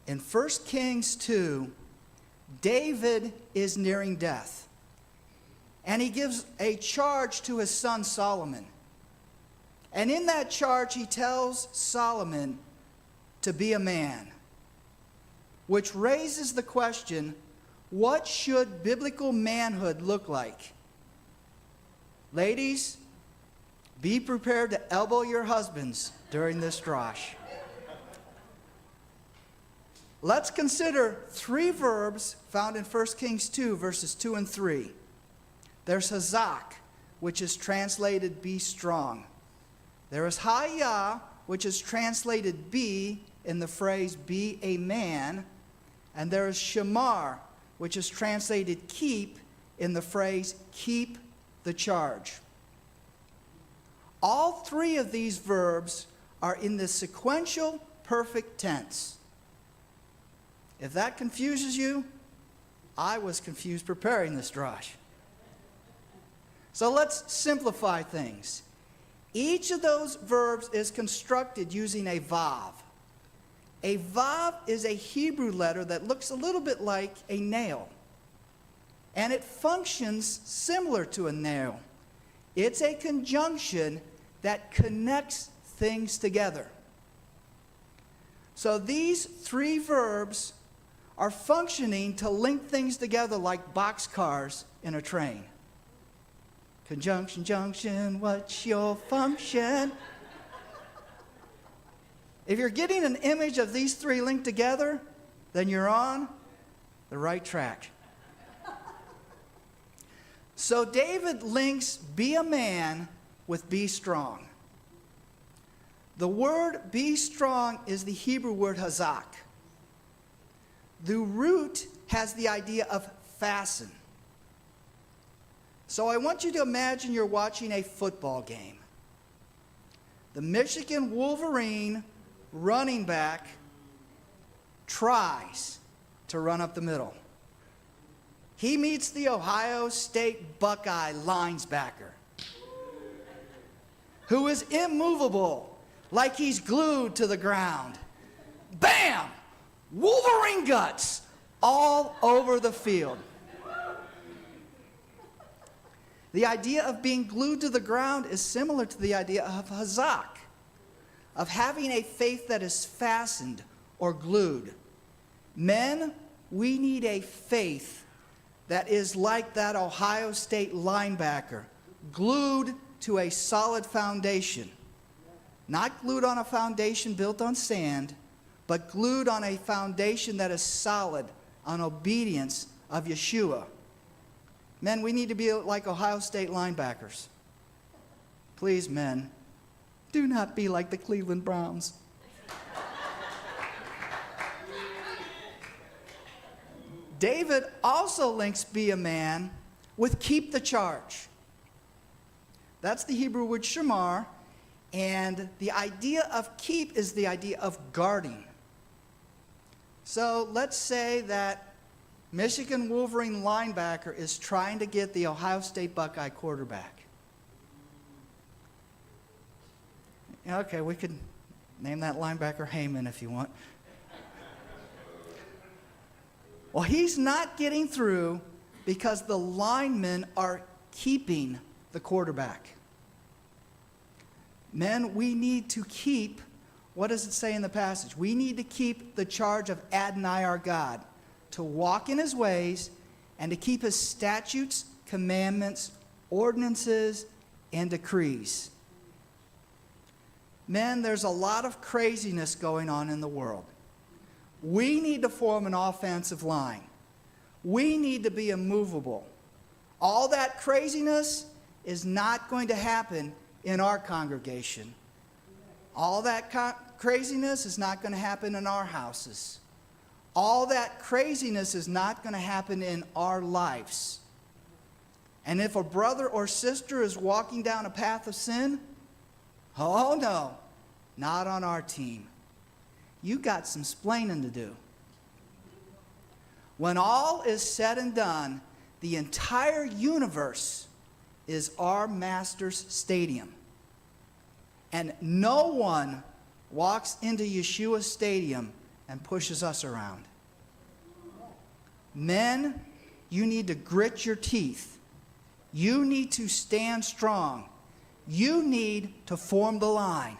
In 1 Kings 2, David is nearing death. And he gives a charge to his son Solomon. And in that charge, he tells Solomon to be a man, which raises the question, what should biblical manhood look like? Ladies, be prepared to elbow your husbands during this drosh. Let's consider 3 verbs found in 1 Kings 2, verses 2 and 3. There's hazak, which is translated be strong. There is hayah, which is translated be in the phrase be a man. And there is shamar, which is translated keep in the phrase keep the charge. All 3 of these verbs are in the sequential perfect tense. If that confuses you, I was confused preparing this drosh. So let's simplify things. Each of those verbs is constructed using a vav. A vav is a Hebrew letter that looks a little bit like a nail. And it functions similar to a nail. It's a conjunction that connects things together. So these 3 verbs are functioning to link things together like boxcars in a train. Conjunction, junction, what's your function? If you're getting an image of these 3 linked together, then you're on the right track. So David links be a man with be strong. The word be strong is the Hebrew word hazak. The root has the idea of fasten. So I want you to imagine you're watching a football game. The Michigan Wolverine running back tries to run up the middle. He meets the Ohio State Buckeye linebacker, who is immovable, like he's glued to the ground. Bam! Wolverine guts all over the field. The idea of being glued to the ground is similar to the idea of hazak, of having a faith that is fastened or glued. Men, we need a faith that is like that Ohio State linebacker, glued to a solid foundation. Not glued on a foundation built on sand, but glued on a foundation that is solid on obedience of Yeshua. Men, we need to be like Ohio State linebackers. Please, men, do not be like the Cleveland Browns. David also links be a man with keep the charge. That's the Hebrew word shamar, and the idea of keep is the idea of guarding. So let's say that Michigan Wolverine linebacker is trying to get the Ohio State Buckeye quarterback. Okay, we could name that linebacker Heyman if you want. Well, he's not getting through because the linemen are keeping the quarterback. Men, we need to keep, what does it say in the passage? We need to keep the charge of Adonai our God, to walk in his ways and to keep his statutes, commandments, ordinances, and decrees. Men, there's a lot of craziness going on in the world. We need to form an offensive line. We need to be immovable. All that craziness is not going to happen in our congregation. All that craziness is not going to happen in our houses. All that craziness is not going to happen in our lives. And if a brother or sister is walking down a path of sin, oh no, not on our team. You got some splaining to do. When all is said and done, the entire universe is our Master's stadium. And no one walks into Yeshua's stadium and pushes us around. Men, you need to grit your teeth. You need to stand strong. You need to form the line.